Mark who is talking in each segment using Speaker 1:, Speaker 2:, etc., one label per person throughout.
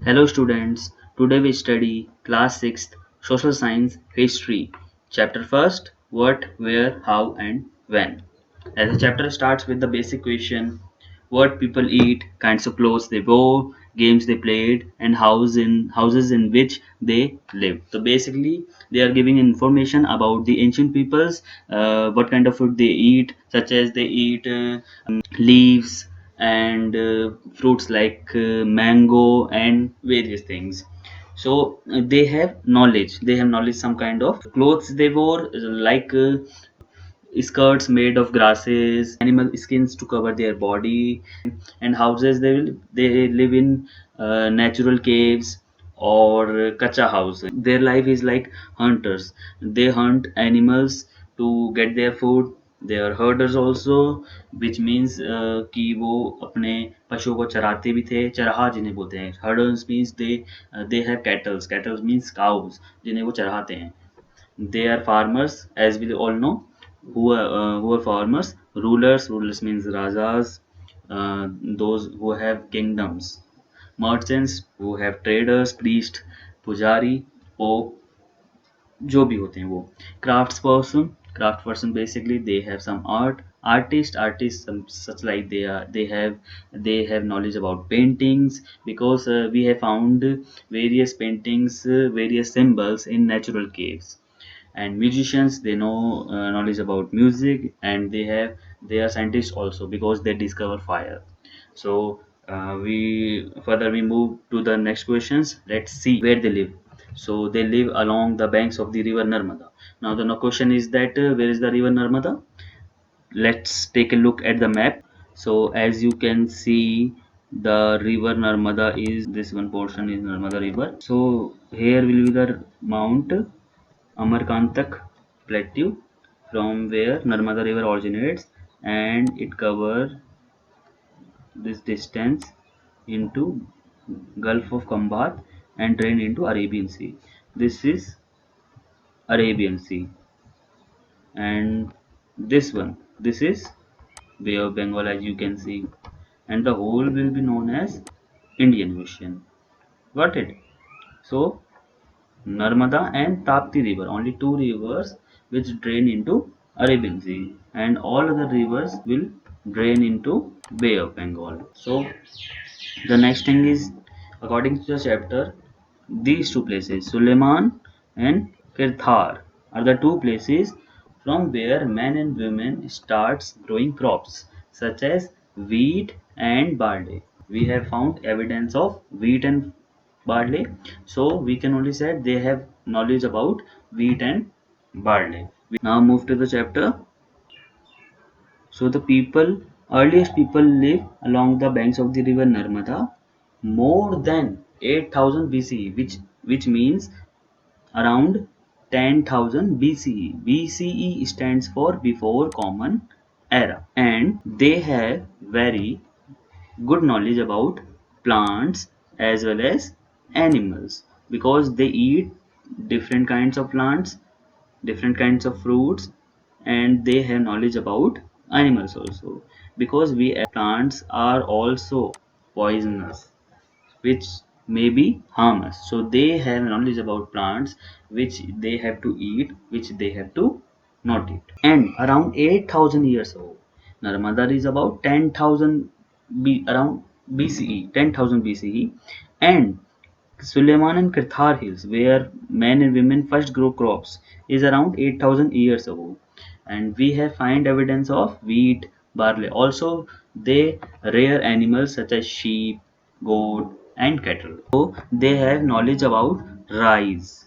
Speaker 1: Hello students, today we study class 6th social science history. Chapter 1st what, where, how and when. As the chapter starts with the basic question what people eat, kinds of clothes they wore, games they played and houses in which they lived. So basically they are giving information about the ancient peoples, what kind of food they eat, such as they eat leaves and fruits like mango and various things. So they have knowledge some kind of clothes they wore, like skirts made of grasses, animal skins to cover their body, and houses they live in natural caves or kacha house. Their life is like hunters. They hunt animals to get their food. They are herders also, which means कि वो अपने पशुओं को चराते भी थे. चरहा जिन्हें बोलते हैं. Herders means they have cattles. Cattles means cows जिन्हें वो चराते हैं. They are farmers, as we all know, who are farmers. Rulers means rajas, those who have kingdoms. Merchants who have traders, priest, pujari, pope, जो भी होते हैं वो. Crafts person basically they have some artists such like they have knowledge about paintings, because we have found various paintings, various symbols in natural caves. And musicians they know knowledge about music, and they are scientists also because they discover fire. So we move to the next questions. Let's see where they live. So they live along the banks of the river Narmada. Now the question is that where is the river Narmada. Let's take a look at the map. So as you can see, the river Narmada is this one portion is Narmada river. So here will be the Mount Amarkantak Plateau, from where Narmada River originates, and it covers this distance into Gulf of Kambat and drain into Arabian Sea. This is Arabian Sea, and this is Bay of Bengal, as you can see, and the whole will be known as Indian Ocean. Got it? So Narmada and Tapti river, only two rivers which drain into Arabian Sea, and all other rivers will drain into Bay of Bengal. So the next thing is, according to the chapter, these two places, Suleiman and Kirthar, are the two places from where men and women starts growing crops such as wheat and barley. We have found evidence of wheat and barley, so we can only say they have knowledge about wheat and barley. We now move to the chapter. So the earliest people live along the banks of the river Narmada more than 8000 BCE, which means around 10,000 BCE. BCE stands for before common era, and they have very good knowledge about plants as well as animals, because they eat different kinds of plants, different kinds of fruits, and they have knowledge about animals also, because we as plants are also poisonous, which may be harm us. So they have knowledge about plants which they have to eat, which they have to not eat. And around 8,000 years ago, Narmada is about 10,000 around BCE, 10,000 BCE, and Suleiman and Kirthar Hills, where men and women first grow crops, is around 8,000 years ago. And we have find evidence of wheat, barley. Also, they rear animals such as sheep, goat, and cattle. So, they have knowledge about rice,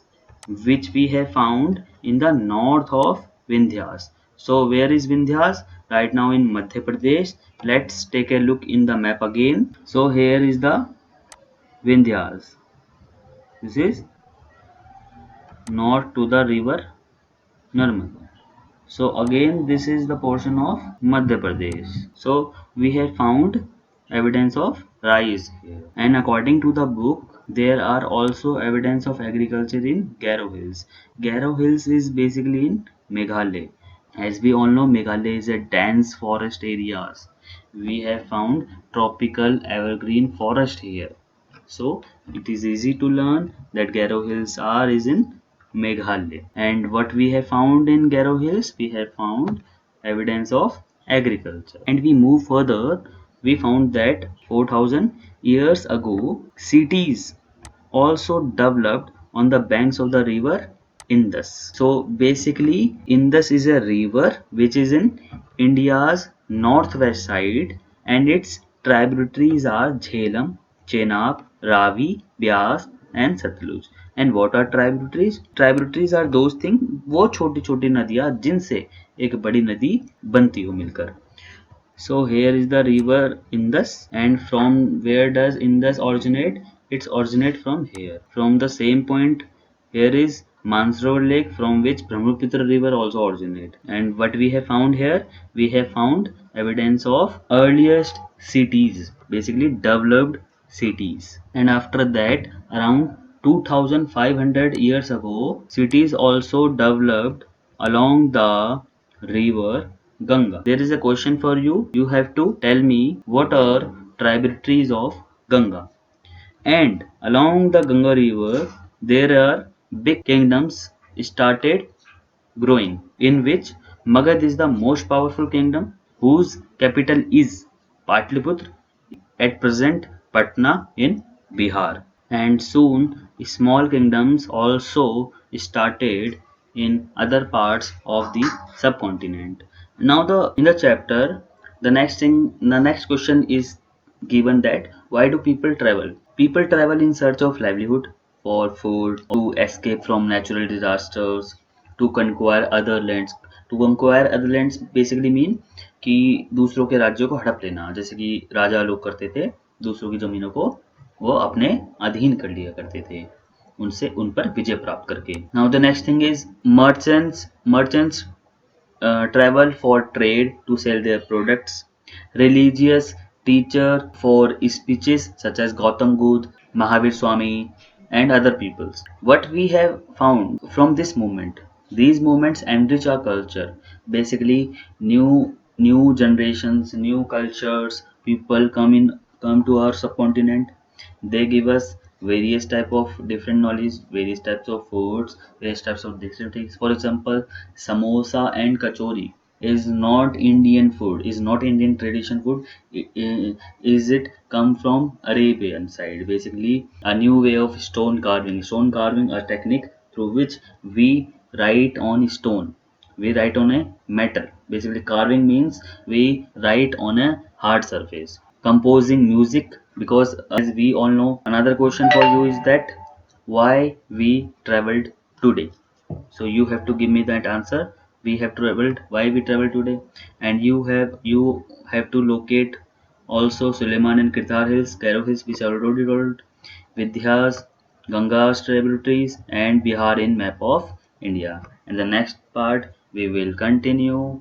Speaker 1: which we have found in the north of Vindhyas. So, where is Vindhyas? Right now in Madhya Pradesh. Let's take a look in the map again. So, here is the Vindhyas. This is north to the river Narmada. So again this is the portion of Madhya Pradesh. So we have found evidence of rice here. And according to the book, there are also evidence of agriculture in Garo Hills. Garo Hills is basically in Meghalaya. As we all know, Meghalaya is a dense forest areas. We have found tropical evergreen forest here. So it is easy to learn that Garo Hills are is in Meghalaya. And what we have found in Garo Hills, we have found evidence of agriculture. And we move further, we found that 4000 years ago, cities also developed on the banks of the river Indus. So basically, Indus is a river which is in India's northwest side, and its tributaries are Jhelum, Chenab, Ravi, Byas and Satluj. And what are tributaries? Tributaries are those things, वो छोटी छोटी नदियाँ जिनसे एक बड़ी नदी बनती हो मिलकर. So here is the river Indus, and from where does Indus originate? It's originate from here. From the same point, here is Mansroad Lake, from which Brahmaputra river also originate. And what we have found here? We have found evidence of earliest cities, basically developed cities. And after that, around 2500 years ago, cities also developed along the river Ganga. There is a question for you. You have to tell me what are tributaries of Ganga. And along the Ganga river, there are big kingdoms started growing, in which Magad is the most powerful kingdom, whose capital is Patliputra, at present Patna in Bihar. And soon small kingdoms also started in other parts of the subcontinent. Now the in the chapter, the next question is given that why do people travel? People travel in search of livelihood, for food, to escape from natural disasters, to conquer other lands. To conquer other lands basically mean कि दूसरों के राज्यों को हड़प लेना, जैसे कि राजा लोग करते थे, दूसरों की जमीनों को वो अपने अधीन कर लिया करते थे, उनसे उन पर विजय प्राप्त करके. Now the next thing is merchants travel for trade to sell their products, religious teacher for speeches such as Gautam Buddha, Mahavir Swami, and other peoples. What we have found from this movement, these movements enrich our culture. Basically, new generations, new cultures, people come to our subcontinent. They give us various type of different knowledge, various types of foods, various types of different things. For example, samosa and kachori is not Indian food, is not Indian tradition food. Is it come from Arabian side? Basically, a new way of stone carving. Stone carving, a technique through which we write on stone. We write on a metal. Basically, carving means we write on a hard surface. Composing music, because as we all know, another question for you is that why we traveled today. So you have to give me that answer. We have traveled, why we traveled today, and you have to locate also Suleiman and Kirthar Hills, Cairo Hills, which I already told, Vidya's, Ganga's tributaries, and Bihar in map of India. In the next part, we will continue.